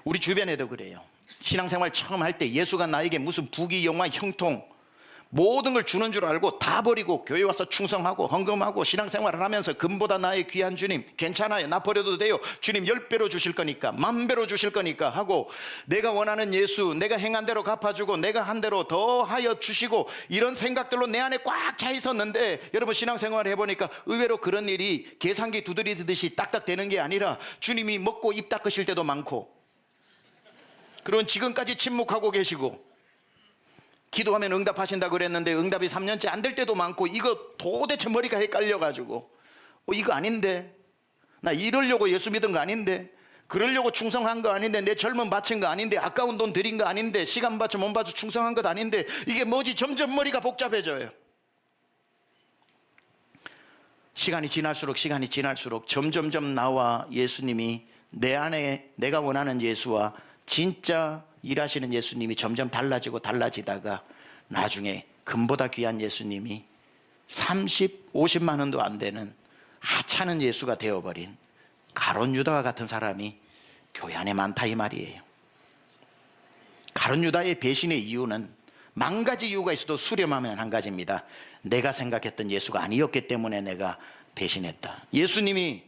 우리 주변에도 그래요. 신앙생활 처음 할 때 예수가 나에게 무슨 부귀 영화 형통 모든 걸 주는 줄 알고 다 버리고 교회 와서 충성하고 헌금하고 신앙생활을 하면서 금보다 나의 귀한 주님 괜찮아요, 나 버려도 돼요, 주님 10배로 주실 거니까 10,000배로 주실 거니까 하고, 내가 원하는 예수 내가 행한 대로 갚아주고 내가 한 대로 더 하여 주시고, 이런 생각들로 내 안에 꽉 차 있었는데, 여러분 신앙생활을 해보니까 의외로 그런 일이 계산기 두드리듯이 딱딱 되는 게 아니라 주님이 먹고 입 닦으실 때도 많고, 그런 지금까지 침묵하고 계시고, 기도하면 응답하신다고 그랬는데 응답이 3년째 안 될 때도 많고, 이거 도대체 머리가 헷갈려가지고 이거 아닌데, 나 이러려고 예수 믿은 거 아닌데, 그러려고 충성한 거 아닌데, 내 젊음 바친 거 아닌데, 아까운 돈 드린 거 아닌데, 시간 바쳐 몸 바쳐 충성한 것 아닌데, 이게 뭐지? 점점 머리가 복잡해져요. 시간이 지날수록 점점점 나와 예수님이 내 안에 내가 원하는 예수와 진짜 일하시는 예수님이 점점 달라지다가 나중에 금보다 귀한 예수님이 50만 원도 안 되는 하찮은 예수가 되어버린 가룟 유다와 같은 사람이 교회 안에 많다 이 말이에요. 가룟 유다의 배신의 이유는 만 가지 이유가 있어도 수렴하면 한 가지입니다. 내가 생각했던 예수가 아니었기 때문에 내가 배신했다. 예수님이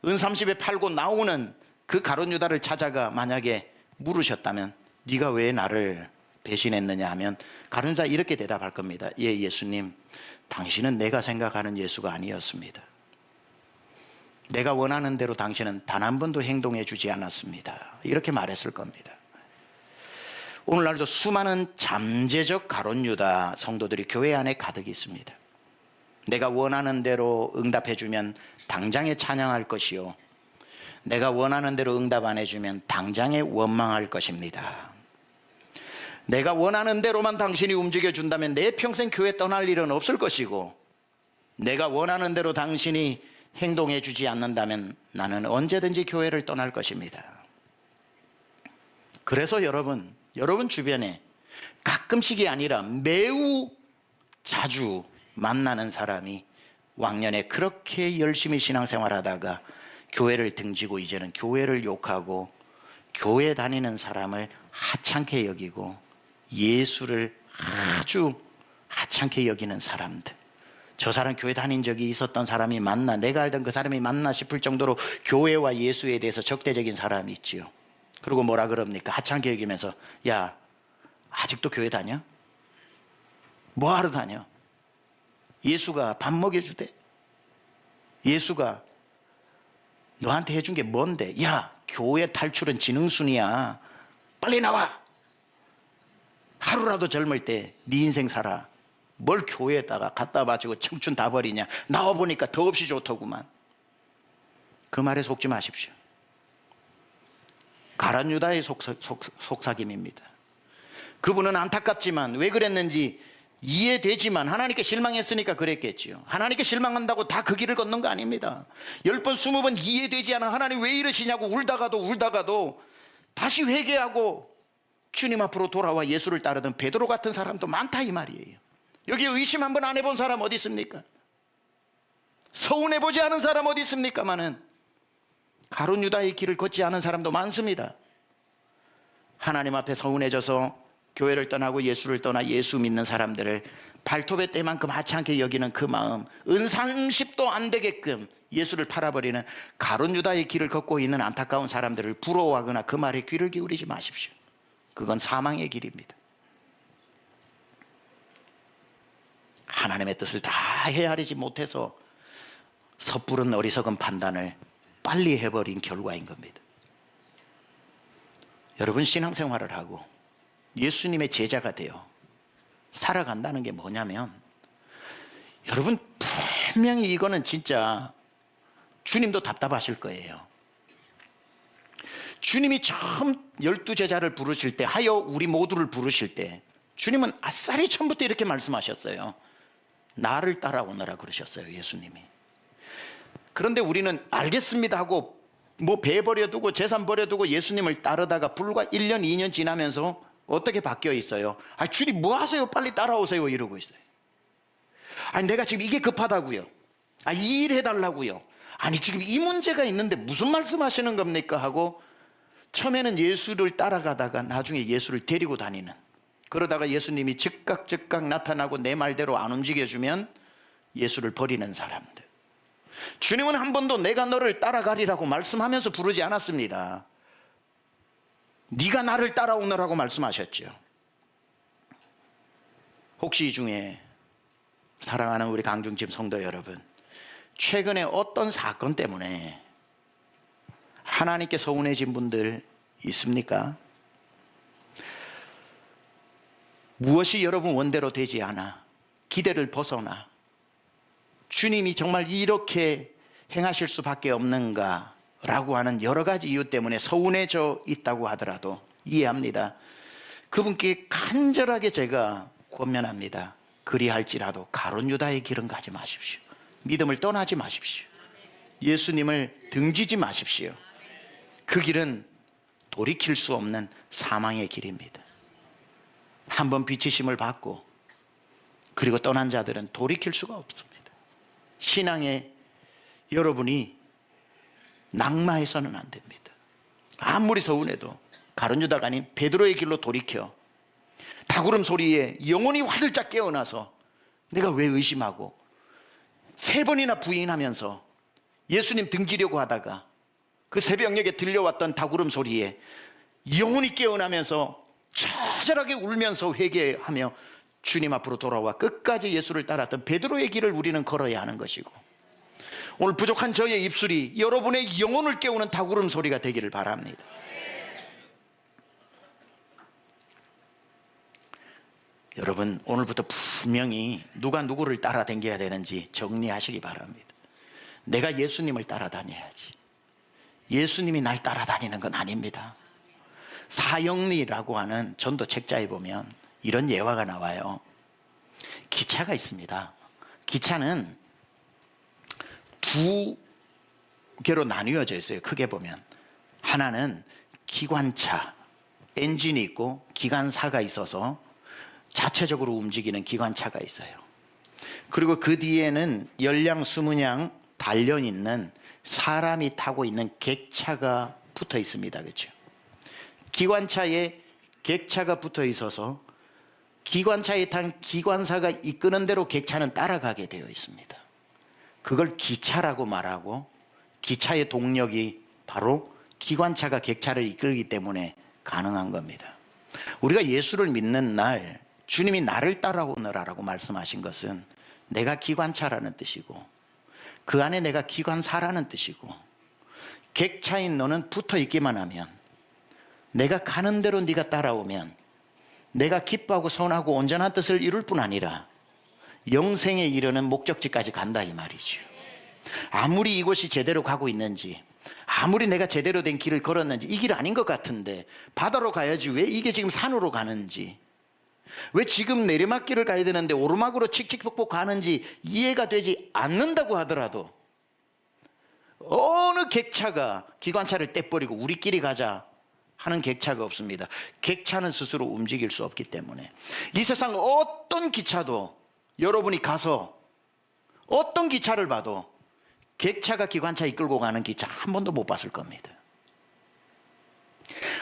은 30에 팔고 나오는 그 가룟 유다를 찾아가 만약에 물으셨다면 네가 왜 나를 배신했느냐 하면 가룟 유다 이렇게 대답할 겁니다. 예, 예수님, 당신은 내가 생각하는 예수가 아니었습니다. 내가 원하는 대로 당신은 단 한 번도 행동해 주지 않았습니다. 이렇게 말했을 겁니다. 오늘날도 수많은 잠재적 가룟 유다 성도들이 교회 안에 가득 있습니다. 내가 원하는 대로 응답해 주면 당장에 찬양할 것이요, 내가 원하는 대로 응답 안 해주면 당장에 원망할 것입니다. 내가 원하는 대로만 당신이 움직여준다면 내 평생 교회 떠날 일은 없을 것이고, 내가 원하는 대로 당신이 행동해 주지 않는다면 나는 언제든지 교회를 떠날 것입니다. 그래서 여러분 주변에 가끔씩이 아니라 매우 자주 만나는 사람이 왕년에 그렇게 열심히 신앙생활하다가 교회를 등지고 이제는 교회를 욕하고 교회 다니는 사람을 하찮게 여기고 예수를 아주 하찮게 여기는 사람들, 저 사람 교회 다닌 적이 있었던 사람이 맞나, 내가 알던 그 사람이 맞나 싶을 정도로 교회와 예수에 대해서 적대적인 사람이 있지요. 그리고 뭐라 그럽니까? 하찮게 여기면서 야, 아직도 교회 다녀? 뭐하러 다녀? 예수가 밥 먹여주대? 예수가 너한테 해준 게 뭔데? 야, 교회 탈출은 지능순이야. 빨리 나와. 하루라도 젊을 때 네 인생 살아. 뭘 교회에다가 갖다 바치고 청춘 다 버리냐. 나와보니까 더없이 좋더구만. 그 말에 속지 마십시오. 가룟 유다의 속삭임입니다. 그분은 안타깝지만 왜 그랬는지 이해되지만 하나님께 실망했으니까 그랬겠지요. 하나님께 실망한다고 다 그 길을 걷는 거 아닙니다. 10번 20번 이해되지 않아 하나님 왜 이러시냐고 울다가도 다시 회개하고 주님 앞으로 돌아와 예수를 따르던 베드로 같은 사람도 많다 이 말이에요. 여기 의심 한번 안 해본 사람 어디 있습니까? 서운해보지 않은 사람 어디 있습니까마는 가룟 유다의 길을 걷지 않은 사람도 많습니다. 하나님 앞에 서운해져서 교회를 떠나고 예수를 떠나 예수 믿는 사람들을 발톱의 때만큼 하찮게 여기는 그 마음, 은삼십도 안 되게끔 예수를 팔아버리는 가룟 유다의 길을 걷고 있는 안타까운 사람들을 부러워하거나 그 말에 귀를 기울이지 마십시오. 그건 사망의 길입니다. 하나님의 뜻을 다 헤아리지 못해서 섣부른 어리석은 판단을 빨리 해버린 결과인 겁니다. 여러분, 신앙생활을 하고 예수님의 제자가 되어 살아간다는 게 뭐냐면, 여러분 분명히 이거는 진짜 주님도 답답하실 거예요. 주님이 처음 12제자를 부르실 때, 하여 우리 모두를 부르실 때 주님은 아싸리 처음부터 이렇게 말씀하셨어요. 나를 따라오너라 그러셨어요, 예수님이. 그런데 우리는 알겠습니다 하고 뭐 배 버려두고 재산 버려두고 예수님을 따르다가 불과 1년 2년 지나면서 어떻게 바뀌어 있어요? 주님 뭐 하세요? 빨리 따라오세요 이러고 있어요. 내가 지금 이게 급하다고요. 이 일 해달라고요. 지금 이 문제가 있는데 무슨 말씀하시는 겁니까? 하고 처음에는 예수를 따라가다가 나중에 예수를 데리고 다니는, 그러다가 예수님이 즉각 나타나고 내 말대로 안 움직여주면 예수를 버리는 사람들. 주님은 한 번도 내가 너를 따라가리라고 말씀하면서 부르지 않았습니다. 네가 나를 따라오너라고 말씀하셨죠. 혹시 이 중에 사랑하는 우리 강중집 성도 여러분, 최근에 어떤 사건 때문에 하나님께 서운해진 분들 있습니까? 무엇이 여러분 원대로 되지 않아 기대를 벗어나 주님이 정말 이렇게 행하실 수밖에 없는가 라고 하는 여러 가지 이유 때문에 서운해져 있다고 하더라도 이해합니다. 그분께 간절하게 제가 권면합니다. 그리할지라도 가룟 유다의 길은 가지 마십시오. 믿음을 떠나지 마십시오. 예수님을 등지지 마십시오. 그 길은 돌이킬 수 없는 사망의 길입니다. 한번 비치심을 받고 그리고 떠난 자들은 돌이킬 수가 없습니다. 신앙에 여러분이 낙마해서는 안 됩니다. 아무리 서운해도 가룟 유다가 아닌 베드로의 길로 돌이켜 다구름 소리에 영혼이 화들짝 깨어나서 내가 왜 의심하고 3번이나 부인하면서 예수님 등지려고 하다가 그 새벽녘에 들려왔던 다구름 소리에 영혼이 깨어나면서 처절하게 울면서 회개하며 주님 앞으로 돌아와 끝까지 예수를 따랐던 베드로의 길을 우리는 걸어야 하는 것이고, 오늘 부족한 저의 입술이 여러분의 영혼을 깨우는 다구름 소리가 되기를 바랍니다. 여러분, 오늘부터 분명히 누가 누구를 따라다녀야 되는지 정리하시기 바랍니다. 내가 예수님을 따라다녀야지, 예수님이 날 따라다니는 건 아닙니다. 사형리라고 하는 전도 책자에 보면 이런 예화가 나와요. 기차가 있습니다. 기차는 2개로 나뉘어져 있어요. 크게 보면 하나는 기관차, 엔진이 있고 기관사가 있어서 자체적으로 움직이는 기관차가 있어요. 그리고 그 뒤에는 열량 20량 달려있는 사람이 타고 있는 객차가 붙어 있습니다. 그렇죠? 기관차에 객차가 붙어 있어서 기관차에 탄 기관사가 이끄는 대로 객차는 따라가게 되어 있습니다. 그걸 기차라고 말하고, 기차의 동력이 바로 기관차가 객차를 이끌기 때문에 가능한 겁니다. 우리가 예수를 믿는 날 주님이 나를 따라오너라라고 말씀하신 것은 내가 기관차라는 뜻이고, 그 안에 내가 기관사라는 뜻이고, 객차인 너는 붙어 있기만 하면, 내가 가는 대로 네가 따라오면 내가 기뻐하고 선하고 온전한 뜻을 이룰 뿐 아니라 영생에 이르는 목적지까지 간다 이 말이죠. 아무리 이곳이 제대로 가고 있는지, 아무리 내가 제대로 된 길을 걸었는지 이 길 아닌 것 같은데 바다로 가야지 왜 이게 지금 산으로 가는지, 왜 지금 내리막길을 가야 되는데 오르막으로 칙칙폭폭 가는지 이해가 되지 않는다고 하더라도 어느 객차가 기관차를 떼버리고 우리끼리 가자 하는 객차가 없습니다. 객차는 스스로 움직일 수 없기 때문에 이 세상 어떤 기차도 여러분이 가서 어떤 기차를 봐도 객차가 기관차 이끌고 가는 기차 한 번도 못 봤을 겁니다.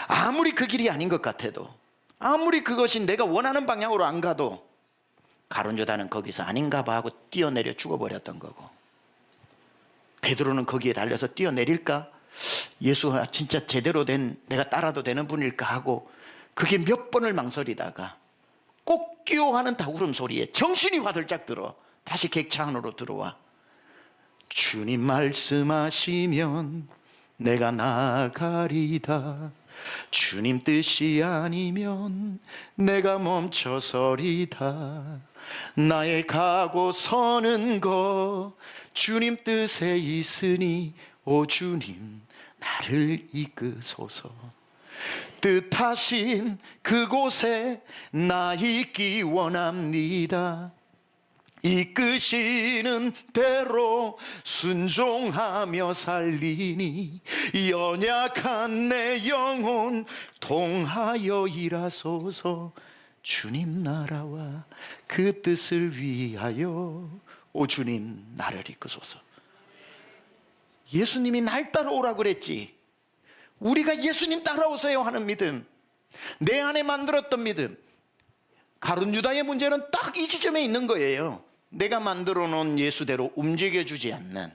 아무리 그 길이 아닌 것 같아도, 아무리 그것이 내가 원하는 방향으로 안 가도 가룟 유다는 거기서 아닌가 봐 하고 뛰어내려 죽어버렸던 거고, 베드로는 거기에 달려서 뛰어내릴까? 예수가 진짜 제대로 된, 내가 따라도 되는 분일까 하고 그게 몇 번을 망설이다가 꼭끼오 하는 다구름 소리에 정신이 화들짝 들어 다시 객차 안으로 들어와 주님 말씀하시면 내가 나가리다. 주님 뜻이 아니면 내가 멈춰서리다. 나의 가고 서는 거 주님 뜻에 있으니 오 주님 나를 이끄소서. 뜻하신 그곳에 나 있기 원합니다. 이끄시는 대로 순종하며 살리니 연약한 내 영혼 통하여 일하소서. 주님 나라와 그 뜻을 위하여 오 주님 나를 이끄소서. 예수님이 날 따라오라 그랬지. 우리가 예수님 따라오세요 하는 믿음, 내 안에 만들었던 믿음. 가룟 유다의 문제는 딱 이 지점에 있는 거예요. 내가 만들어 놓은 예수대로 움직여주지 않는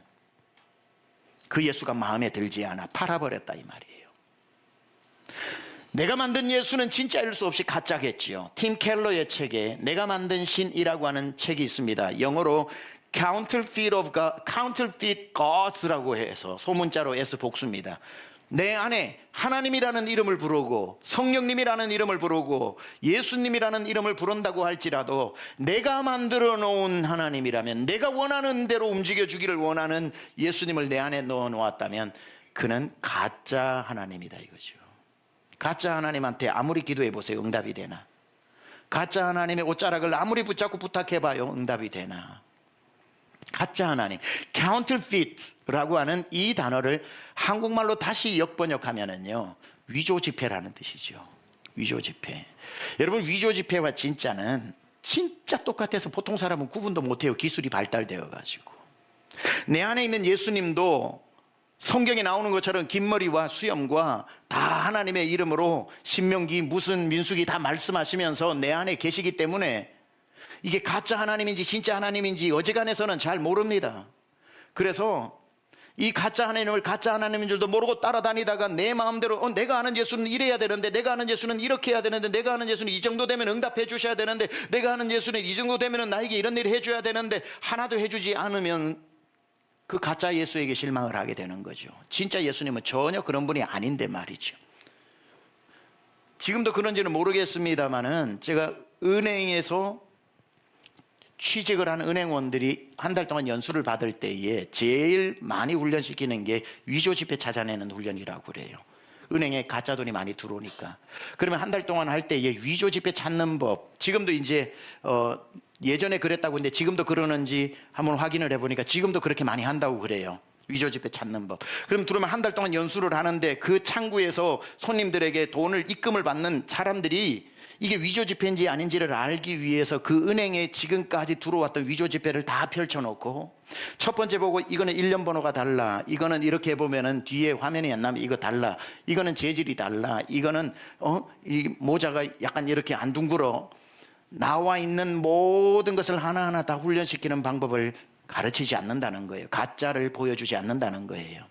그 예수가 마음에 들지 않아 팔아버렸다 이 말이에요. 내가 만든 예수는 진짜일 수 없이 가짜겠지요. 팀 켈러의 책에 내가 만든 신이라고 하는 책이 있습니다. 영어로 Counterfeit of God, Counterfeit Gods라고 해서 소문자로 S 복수입니다. 내 안에 하나님이라는 이름을 부르고 성령님이라는 이름을 부르고 예수님이라는 이름을 부른다고 할지라도 내가 만들어 놓은 하나님이라면, 내가 원하는 대로 움직여 주기를 원하는 예수님을 내 안에 넣어 놓았다면 그는 가짜 하나님이다 이거죠. 가짜 하나님한테 아무리 기도해 보세요, 응답이 되나? 가짜 하나님의 옷자락을 아무리 붙잡고 부탁해 봐요, 응답이 되나? 가짜 하나님, counterfeit라고 하는 이 단어를 한국말로 다시 역번역하면은요, 위조지폐라는 뜻이죠. 위조지폐. 여러분, 위조지폐와 진짜는 진짜 똑같아서 보통 사람은 구분도 못해요. 기술이 발달되어 가지고. 내 안에 있는 예수님도 성경에 나오는 것처럼 긴 머리와 수염과 다 하나님의 이름으로 신명기 무슨 민수기 다 말씀하시면서 내 안에 계시기 때문에 이게 가짜 하나님인지 진짜 하나님인지 어지간해서는 잘 모릅니다. 그래서 이 가짜 하나님을 가짜 하나님인 줄도 모르고 따라다니다가 내 마음대로 내가 아는 예수는 이래야 되는데, 내가 아는 예수는 이렇게 해야 되는데, 내가 아는 예수는 이 정도 되면 응답해 주셔야 되는데, 내가 아는 예수는 이 정도 되면 나에게 이런 일을 해줘야 되는데 하나도 해주지 않으면 그 가짜 예수에게 실망을 하게 되는 거죠. 진짜 예수님은 전혀 그런 분이 아닌데 말이죠. 지금도 그런지는 모르겠습니다만은 제가 은행에서 취직을 한 은행원들이 한 달 동안 연수를 받을 때에 제일 많이 훈련시키는 게 위조지폐 찾아내는 훈련이라고 그래요. 은행에 가짜 돈이 많이 들어오니까. 그러면 한 달 동안 할 때에 위조지폐 찾는 법, 지금도 이제 예전에 그랬다고 했는데 지금도 그러는지 한번 확인을 해보니까 지금도 그렇게 많이 한다고 그래요. 위조지폐 찾는 법. 그럼 들어오면 한 달 동안 연수를 하는데 그 창구에서 손님들에게 돈을 입금을 받는 사람들이 이게 위조지폐인지 아닌지를 알기 위해서 그 은행에 지금까지 들어왔던 위조지폐를 다 펼쳐놓고 첫 번째 보고 이거는 1년 번호가 달라, 이거는 이렇게 보면은 뒤에 화면이 안 나면 이거 달라, 이거는 재질이 달라, 이거는 이 모자가 약간 이렇게 안 둥글어, 나와 있는 모든 것을 하나하나 다 훈련시키는 방법을 가르치지 않는다는 거예요. 가짜를 보여주지 않는다는 거예요.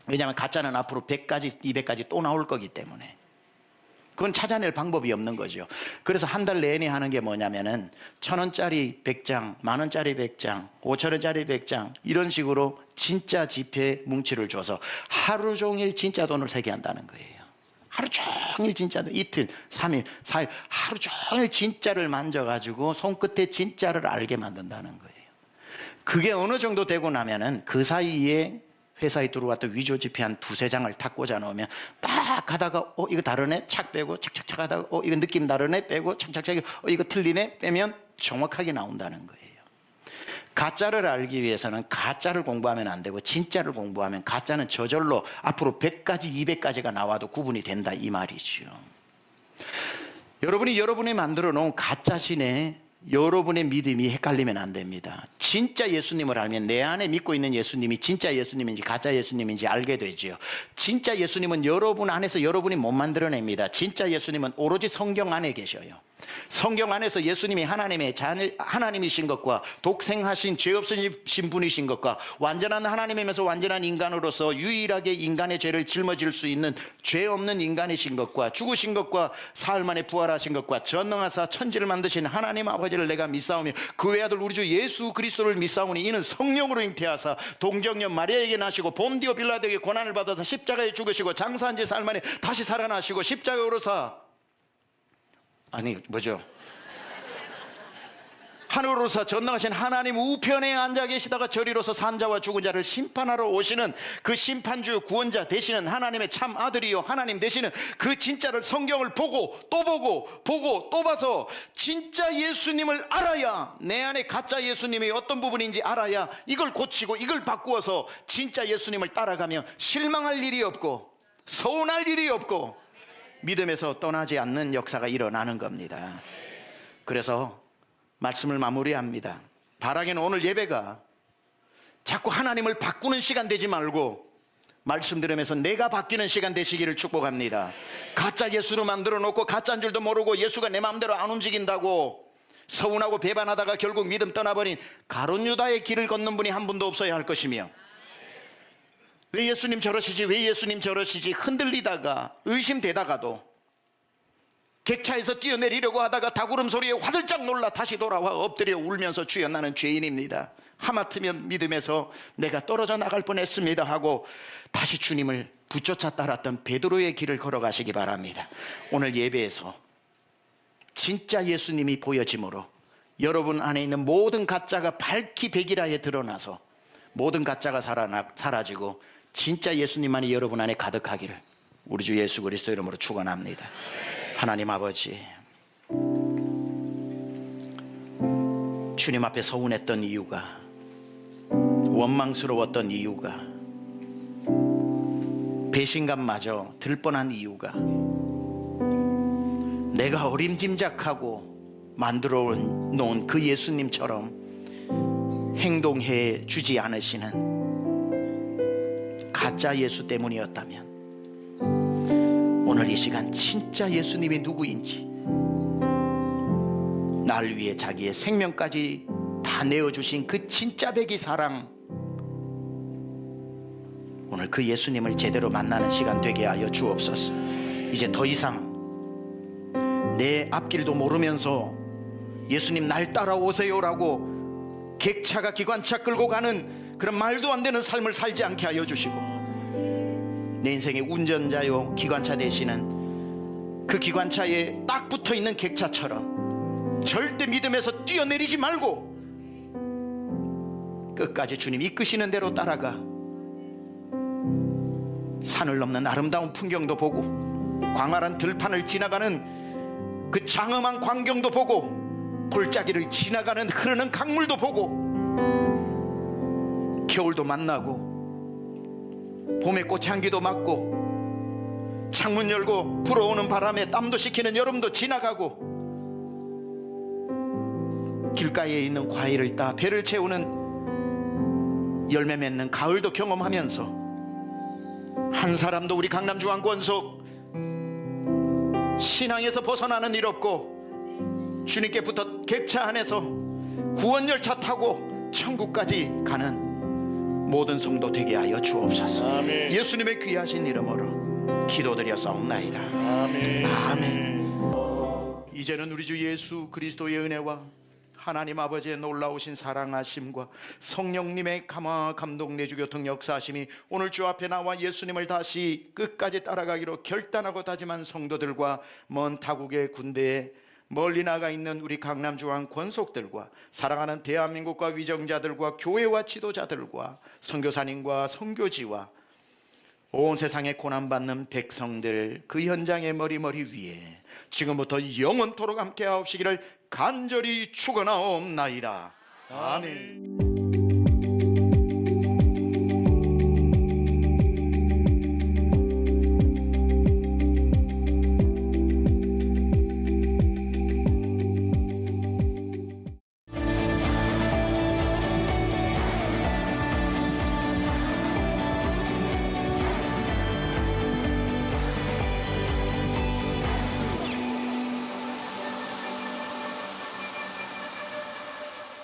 왜냐하면 가짜는 앞으로 100가지 200가지 또 나올 거기 때문에 그건 찾아낼 방법이 없는 거죠. 그래서 한 달 내내 하는 게 뭐냐면은 1,000원짜리 100장, 10,000원짜리 100장, 5,000원짜리 100장 이런 식으로 진짜 지폐 뭉치를 줘서 하루 종일 진짜 돈을 세게 한다는 거예요. 하루 종일 진짜 돈, 이틀, 3일, 4일 하루 종일 진짜를 만져가지고 손끝에 진짜를 알게 만든다는 거예요. 그게 어느 정도 되고 나면은 그 사이에 회사에 들어왔던 위조지폐 한 2-3장을 탁 꽂아 놓으면 딱 하다가 이거 다르네 착 빼고 착착착 하다가 이거 느낌 다르네 빼고 착착착 이거 틀리네 빼면 정확하게 나온다는 거예요. 가짜를 알기 위해서는 가짜를 공부하면 안 되고 진짜를 공부하면 가짜는 저절로 앞으로 100가지, 200가지가 나와도 구분이 된다 이 말이죠. 여러분이 만들어 놓은 가짜 신에 여러분의 믿음이 헷갈리면 안 됩니다. 진짜 예수님을 알면 내 안에 믿고 있는 예수님이 진짜 예수님인지 가짜 예수님인지 알게 되지요. 진짜 예수님은 여러분 안에서 여러분이 못 만들어냅니다. 진짜 예수님은 오로지 성경 안에 계셔요. 성경 안에서 예수님이 하나님의 자녀, 하나님이신 것과 독생하신 죄 없으신 분이신 것과 완전한 하나님이면서 완전한 인간으로서 유일하게 인간의 죄를 짊어질 수 있는 죄 없는 인간이신 것과 죽으신 것과 사흘 만에 부활하신 것과 전능하사 천지를 만드신 하나님 아버지를 내가 믿사오며 그 외아들 우리 주 예수 그리스도를 믿사오니 이는 성령으로 잉태하사 동정녀 마리아에게 나시고 본디오 빌라도에게 고난을 받아서 십자가에 죽으시고 장사한 지 사흘 만에 다시 살아나시고 십자가에 오르사 하늘로서 전능하신 하나님 우편에 앉아 계시다가 저리로서 산자와 죽은 자를 심판하러 오시는 그 심판주 구원자 되시는 하나님의 참 아들이요 하나님 되시는 그 진짜를 성경을 보고 또 봐서 진짜 예수님을 알아야 내 안에 가짜 예수님이 어떤 부분인지 알아야 이걸 고치고 이걸 바꾸어서 진짜 예수님을 따라가며 실망할 일이 없고 서운할 일이 없고 믿음에서 떠나지 않는 역사가 일어나는 겁니다. 그래서 말씀을 마무리합니다. 바라기는 오늘 예배가 자꾸 하나님을 바꾸는 시간 되지 말고 말씀 들으면서 내가 바뀌는 시간 되시기를 축복합니다. 가짜 예수로 만들어 놓고 가짜인 줄도 모르고 예수가 내 마음대로 안 움직인다고 서운하고 배반하다가 결국 믿음 떠나버린 가룟 유다의 길을 걷는 분이 한 분도 없어야 할 것이며 왜 예수님 저러시지 흔들리다가 의심되다가도 객차에서 뛰어내리려고 하다가 다구름 소리에 화들짝 놀라 다시 돌아와 엎드려 울면서 주여 나는 죄인입니다. 하마터면 믿음에서 내가 떨어져 나갈 뻔했습니다 하고 다시 주님을 붙여차 따랐던 베드로의 길을 걸어가시기 바랍니다. 오늘 예배에서 진짜 예수님이 보여짐으로 여러분 안에 있는 모든 가짜가 밝히 백일하에 드러나서 모든 가짜가 사라지고 진짜 예수님만이 여러분 안에 가득하기를 우리 주 예수 그리스도 이름으로 축원합니다. 하나님 아버지, 주님 앞에 서운했던 이유가, 원망스러웠던 이유가, 배신감마저 들 뻔한 이유가 내가 어림짐작하고 만들어 놓은 그 예수님처럼 행동해 주지 않으시는 가짜 예수 때문이었다면 오늘 이 시간 진짜 예수님이 누구인지 날 위해 자기의 생명까지 다 내어주신 그 진짜 백이 사랑 오늘 그 예수님을 제대로 만나는 시간 되게 하여 주옵소서. 이제 더 이상 내 앞길도 모르면서 예수님 날 따라오세요라고 객차가 기관차 끌고 가는 그런 말도 안 되는 삶을 살지 않게 하여 주시고 내 인생의 운전자요 기관차 되시는 그 기관차에 딱 붙어있는 객차처럼 절대 믿음에서 뛰어내리지 말고 끝까지 주님 이끄시는 대로 따라가 산을 넘는 아름다운 풍경도 보고 광활한 들판을 지나가는 그 장엄한 광경도 보고 골짜기를 지나가는 흐르는 강물도 보고 겨울도 만나고 봄의 꽃향기도 맡고 창문 열고 불어오는 바람에 땀도 식히는 여름도 지나가고 길가에 있는 과일을 따 배를 채우는 열매 맺는 가을도 경험하면서 한 사람도 우리 강남중앙권속 신앙에서 벗어나는 일 없고 주님께 붙어 객차 안에서 구원열차 타고 천국까지 가는 모든 성도 되게 하여 주옵소서. 아멘. 예수님의 귀하신 이름으로 기도드렸사옵나이다. 아멘. 아멘. 이제는 우리 주 예수 그리스도의 은혜와 하나님 아버지의 놀라우신 사랑하심과 성령님의 감동 내주 교통 역사하심이 오늘 주 앞에 나와 예수님을 다시 끝까지 따라가기로 결단하고 다짐한 성도들과 먼 타국의 군대에 멀리 나가 있는 우리 강남중앙 권속들과 사랑하는 대한민국과 위정자들과 교회와 지도자들과 선교사님과 선교지와 온 세상에 고난받는 백성들 그 현장의 머리머리 위에 지금부터 영원토록 함께 하옵시기를 간절히 축원하옵나이다. 아멘.